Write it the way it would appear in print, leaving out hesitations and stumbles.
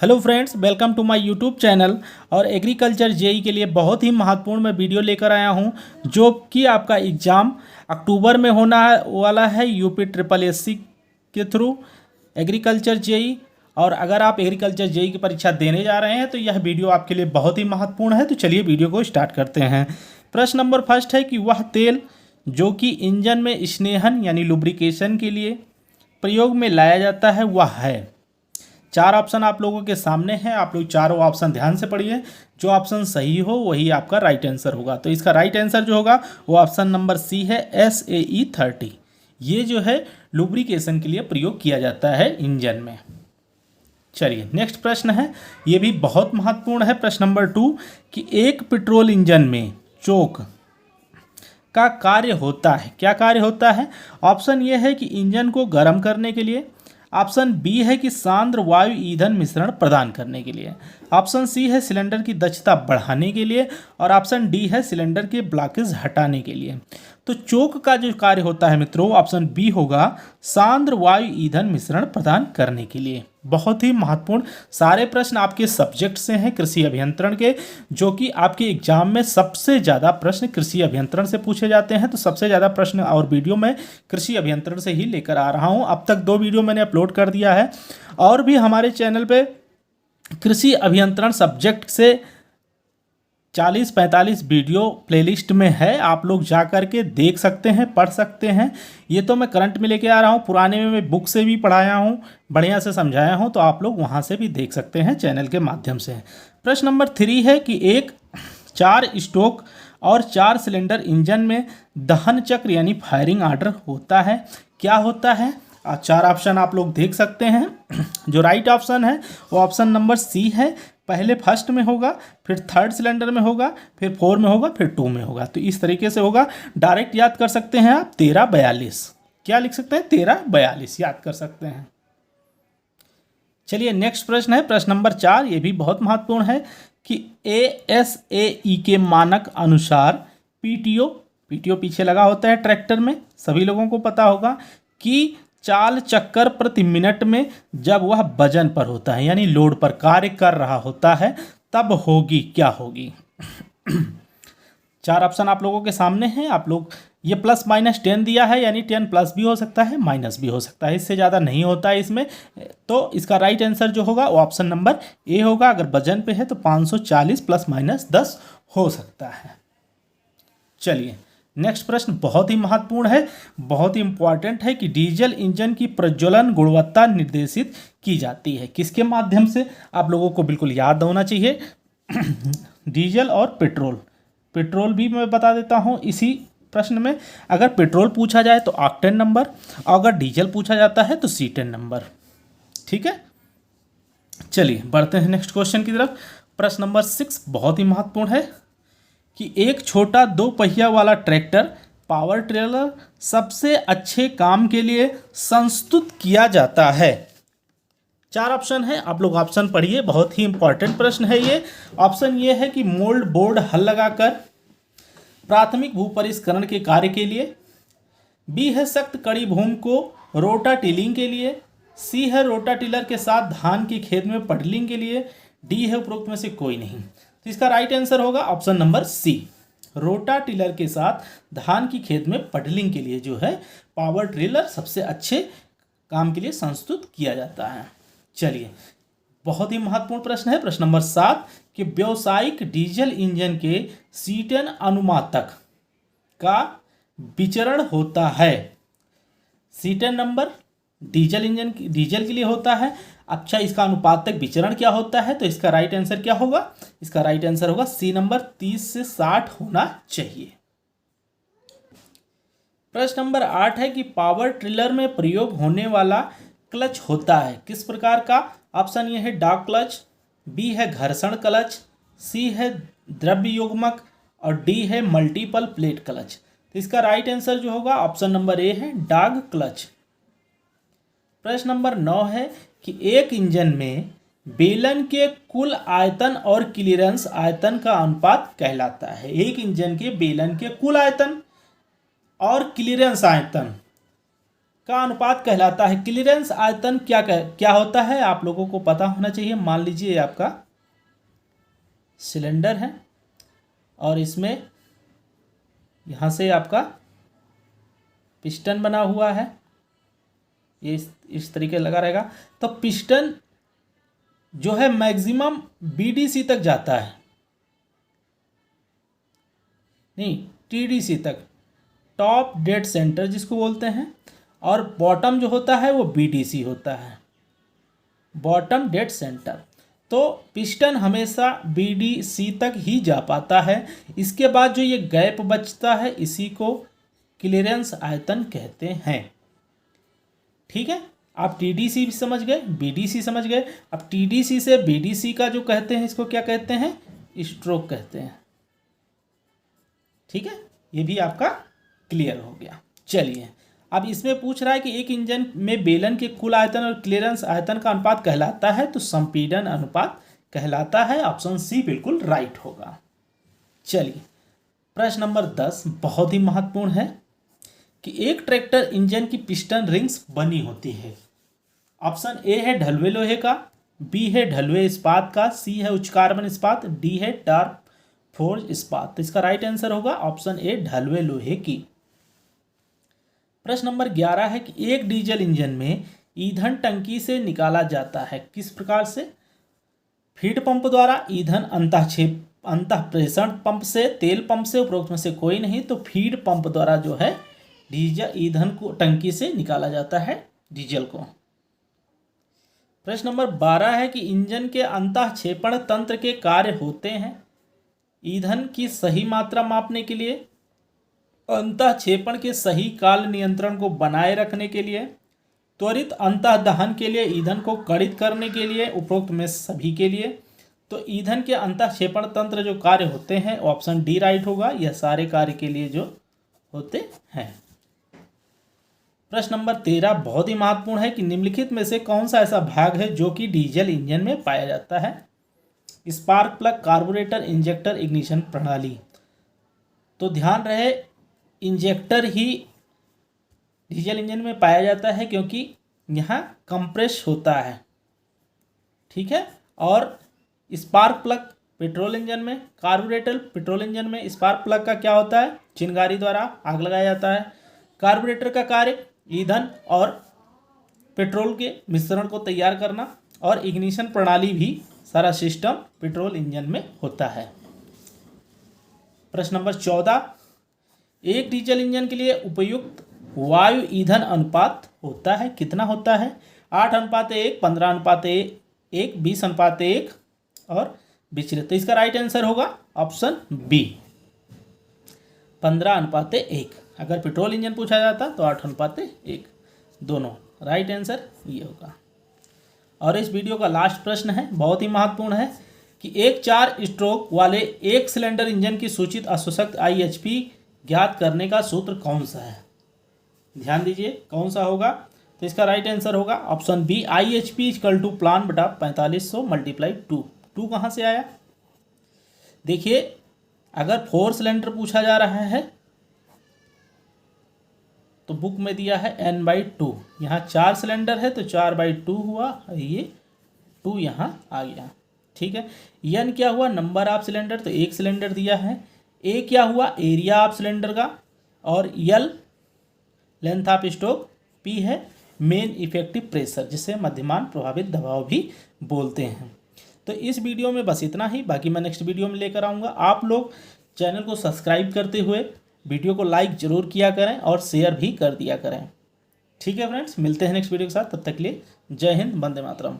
Hello friends, welcome to my YouTube channel. और agriculture JE के लिए बहुत ही महत्वपूर्ण मैं वीडियो लेकर आया हूं, जो कि आपका एग्ज़ाम अक्टूबर में होना वाला है यूपी ट्रिपल एससी के थ्रू एग्रीकल्चर जेई। और अगर आप एग्रीकल्चर जेई की परीक्षा देने जा रहे हैं तो यह वीडियो आपके लिए बहुत ही महत्वपूर्ण है। तो चलिए वीडियो को स्टार्ट करते हैं। प्रश्न नंबर फर्स्ट है कि वह तेल जो कि इंजन में स्नेहन यानी लुब्रिकेशन के लिए प्रयोग में लाया जाता है वह है। चार ऑप्शन आप लोगों के सामने हैं, आप लोग चारों ऑप्शन ध्यान से पढ़िए। जो ऑप्शन सही हो वही आपका राइट आंसर होगा। तो इसका राइट आंसर जो होगा वो ऑप्शन नंबर सी है, SAE30। ये जो है लुब्रिकेशन के लिए प्रयोग किया जाता है इंजन में। चलिए नेक्स्ट प्रश्न है, ये भी बहुत महत्वपूर्ण है। प्रश्न नंबर 2 कि एक पेट्रोल इंजन में चोक का कार्य होता है। क्या कार्य होता है? ऑप्शन ये है कि इंजन को गर्म करने के लिए, ऑप्शन बी है कि सांद्र वायु ईंधन मिश्रण प्रदान करने के लिए, ऑप्शन सी है सिलेंडर की दक्षता बढ़ाने के लिए, और ऑप्शन डी है सिलेंडर के ब्लॉकेज हटाने के लिए। तो चोक का जो कार्य होता है मित्रों, ऑप्शन बी होगा, सांद्र वायु ईंधन मिश्रण प्रदान करने के लिए। बहुत ही महत्वपूर्ण सारे प्रश्न आपके सब्जेक्ट से हैं, कृषि अभियंत्रण के, जो कि आपके एग्जाम में सबसे ज़्यादा प्रश्न कृषि अभियंत्रण से पूछे जाते हैं। तो सबसे ज़्यादा प्रश्न और वीडियो मैं कृषि अभियंत्रण से ही लेकर आ रहा हूं। अब तक 2 वीडियो मैंने अपलोड कर दिया है, और भी हमारे चैनल पे कृषि अभियंत्रण सब्जेक्ट से 40-45 वीडियो प्लेलिस्ट में है। आप लोग जा कर के देख सकते हैं, पढ़ सकते हैं। ये तो मैं करंट में लेके आ रहा हूँ, पुराने में मैं बुक से भी पढ़ाया हूँ, बढ़िया से समझाया हूँ, तो आप लोग वहाँ से भी देख सकते हैं चैनल के माध्यम से। प्रश्न नंबर 3 है कि एक 4 स्ट्रोक और 4 सिलेंडर इंजन में दहन चक्र यानी फायरिंग ऑर्डर होता है। क्या होता है? 4 ऑप्शन आप लोग देख सकते हैं। जो राइट ऑप्शन है वो ऑप्शन नंबर सी है। पहले फर्स्ट में होगा, फिर थर्ड सिलेंडर में होगा, फिर 4 में होगा, फिर 2 में होगा। तो इस तरीके से होगा। डायरेक्ट याद कर सकते हैं आप 1342। क्या लिख सकते हैं? 1342 याद कर सकते हैं। चलिए नेक्स्ट प्रश्न है, प्रश्न नंबर 4। ये भी बहुत महत्वपूर्ण है कि ASAE के मानक अनुसार PTO पीछे लगा होता है ट्रैक्टर में, सभी लोगों को पता होगा कि 4 चक्कर प्रति मिनट में जब वह वजन पर होता है यानी लोड पर कार्य कर रहा होता है तब होगी, क्या होगी? 4 ऑप्शन आप लोगों के सामने हैं। आप लोग ये +-10 दिया है, यानी 10 प्लस भी हो सकता है, माइनस भी हो सकता है, इससे ज़्यादा नहीं होता है इसमें। तो इसका राइट आंसर जो होगा वो ऑप्शन नंबर ए होगा। अगर वजन पे है तो 540 ± 10 हो सकता है। चलिए नेक्स्ट प्रश्न बहुत ही महत्वपूर्ण है, बहुत ही इंपॉर्टेंट है कि डीजल इंजन की प्रज्वलन गुणवत्ता निर्देशित की जाती है किसके माध्यम से? आप लोगों को बिल्कुल याद होना चाहिए। डीजल और पेट्रोल भी मैं बता देता हूं इसी प्रश्न में। अगर पेट्रोल पूछा जाए तो ऑक्टेन नंबर, और अगर डीजल पूछा जाता है तो C10 नंबर। ठीक है, चलिए बढ़ते हैं नेक्स्ट क्वेश्चन की तरफ। प्रश्न नंबर 6 बहुत ही महत्वपूर्ण है कि एक छोटा 2 पहिया वाला ट्रैक्टर पावर ट्रेलर सबसे अच्छे काम के लिए संस्तुत किया जाता है। 4 ऑप्शन है, आप लोग ऑप्शन पढ़िए, बहुत ही इंपॉर्टेंट प्रश्न है ये। ऑप्शन ये है कि मोल्ड बोर्ड हल लगाकर प्राथमिक भू परिष्करण के कार्य के लिए, बी है सख्त कड़ी भूमि को रोटा टिलिंग के लिए, सी है रोटा टिलर के साथ धान के खेत में पडलिंग के लिए, डी है उपरोक्त में से कोई नहीं। तो इसका राइट आंसर होगा ऑप्शन नंबर सी, रोटा टिलर के साथ धान की खेत में पडलिंग के लिए जो है पावर ट्रेलर सबसे अच्छे काम के लिए संस्तुत किया जाता है। चलिए बहुत ही महत्वपूर्ण प्रश्न है, प्रश्न नंबर 7 कि व्यावसायिक डीजल इंजन के C10 अनुपातक का विचरण होता है। C10 नंबर डीजल के लिए होता है। अच्छा, इसका अनुपातक विचरण क्या होता है? तो इसका राइट आंसर क्या होगा? इसका राइट आंसर होगा सी नंबर 30 से 60 होना चाहिए। प्रश्न नंबर 8 है कि पावर ट्रिलर में प्रयोग होने वाला क्लच होता है किस प्रकार का? ऑप्शन ये है डॉग क्लच, बी है घर्षण क्लच, सी है द्रव्य युग्मक, और डी है मल्टीपल प्लेट क्लच। तो इसका राइट आंसर जो होगा ऑप्शन नंबर ए है डॉग क्लच। प्रश्न नंबर 9 है कि एक इंजन में बेलन के कुल आयतन और क्लीयरेंस आयतन का अनुपात कहलाता है। एक इंजन के बेलन के कुल आयतन और क्लीयरेंस आयतन का अनुपात कहलाता है। क्लियरेंस आयतन क्या होता है आप लोगों को पता होना चाहिए। मान लीजिए आपका सिलेंडर है और इसमें यहाँ से आपका पिस्टन बना हुआ है, ये इस तरीके लगा रहेगा। तो पिस्टन जो है मैक्सिमम बीडीसी तक जाता है, नहीं टीडीसी तक, टॉप डेड सेंटर जिसको बोलते हैं, और बॉटम जो होता है वो बीडीसी होता है, बॉटम डेड सेंटर। तो पिस्टन हमेशा बीडीसी तक ही जा पाता है। इसके बाद जो ये गैप बचता है इसी को क्लियरेंस आयतन कहते हैं। ठीक है, आप टीडीसी भी समझ गए, बीडीसी समझ गए। अब टीडीसी से बीडीसी का जो कहते हैं इसको क्या कहते हैं, स्ट्रोक कहते हैं। ठीक है, ये भी आपका क्लियर हो गया। चलिए अब इसमें पूछ रहा है कि एक इंजन में बेलन के कुल आयतन और क्लियरेंस आयतन का अनुपात कहलाता है, तो संपीड़न अनुपात कहलाता है। ऑप्शन सी बिल्कुल राइट होगा। चलिए प्रश्न नंबर 10 बहुत ही महत्वपूर्ण है कि एक ट्रैक्टर इंजन की पिस्टन रिंग्स बनी होती है। ऑप्शन ए है ढलुए लोहे का, बी है ढलुए इस्पात का, सी है उच्च कार्बन इस्पात, डी है डार्क फोर्ज इस्पात। तो इसका राइट आंसर होगा ऑप्शन ए ढलुए लोहे की। प्रश्न नंबर 11 है कि एक डीजल इंजन में ईंधन टंकी से निकाला जाता है किस प्रकार से। फीड पंप द्वारा, ईंधन अंतः प्रेषण पंप से, तेल पंप से, उपरोक्त में से कोई नहीं। तो फीड पंप द्वारा जो है डीजल ईंधन को टंकी से निकाला जाता है डीजल को। प्रश्न नंबर 12 है कि इंजन के अंतःक्षेपण तंत्र के कार्य होते हैं ईंधन की सही मात्रा मापने के लिए, अंतःक्षेपण के सही काल नियंत्रण को बनाए रखने के लिए, त्वरित अंतः दहन के लिए, ईंधन को कड़ित करने के लिए, उपरोक्त में सभी के लिए। तो ईंधन के अंतःक्षेपण तंत्र जो कार्य होते हैं ऑप्शन डी राइट होगा, यह सारे कार्य के लिए जो होते हैं। प्रश्न नंबर 13 बहुत ही महत्वपूर्ण है कि निम्नलिखित में से कौन सा ऐसा भाग है जो कि डीजल इंजन में पाया जाता है। Spark plug, carburettor, injector, ignition प्रणाली। तो ध्यान रहे इंजेक्टर ही डीजल इंजन में पाया जाता है क्योंकि यहाँ कंप्रेस होता है। ठीक है, और स्पार्क प्लग पेट्रोल इंजन में, कार्बोरेटर पेट्रोल इंजन में स्पार्क प्लग का क्या होता है, चिंगारी द्वारा आग लगाया जाता है। कार्बोरेटर का कार्य ईंधन और पेट्रोल के मिश्रण को तैयार करना, और इग्निशन प्रणाली भी सारा सिस्टम पेट्रोल इंजन में होता है। प्रश्न नंबर 14 एक डीजल इंजन के लिए उपयुक्त वायु ईंधन अनुपात होता है, कितना होता है। 8:1, 15:1, 20:1 और विचलित। तो इसका राइट आंसर होगा ऑप्शन बी 15:1। अगर पेट्रोल इंजन पूछा जाता तो 8:1, दोनों राइट आंसर ये होगा। और इस वीडियो का लास्ट प्रश्न है, बहुत ही महत्वपूर्ण है कि एक 4 स्ट्रोक वाले एक सिलेंडर इंजन की सूचित अशोषक IHP ज्ञात करने का सूत्र कौन सा है। ध्यान दीजिए कौन सा होगा। तो इसका राइट आंसर होगा ऑप्शन बी IHP = प्लान बटा 4500 × 2। 2 कहाँ से आया, देखिए अगर 4 सिलेंडर पूछा जा रहा है तो बुक में दिया है n/2, यहाँ 4 सिलेंडर है तो 4/2 हुआ, ये 2 यहाँ आ गया। ठीक है, n क्या हुआ, नंबर ऑफ सिलेंडर, तो एक सिलेंडर दिया है। a क्या हुआ, एरिया ऑफ सिलेंडर का, और l length of stroke, p है मेन इफेक्टिव प्रेशर जिसे मध्यमान प्रभावित दबाव भी बोलते हैं। तो इस वीडियो में बस इतना ही, बाकी मैं नेक्स्ट वीडियो में लेकर आऊँगा। आप लोग चैनल को सब्सक्राइब करते हुए वीडियो को लाइक जरूर किया करें और शेयर भी कर दिया करें। ठीक है फ्रेंड्स, मिलते हैं नेक्स्ट वीडियो के साथ, तब तक के लिए जय हिंद, वंदे मातरम।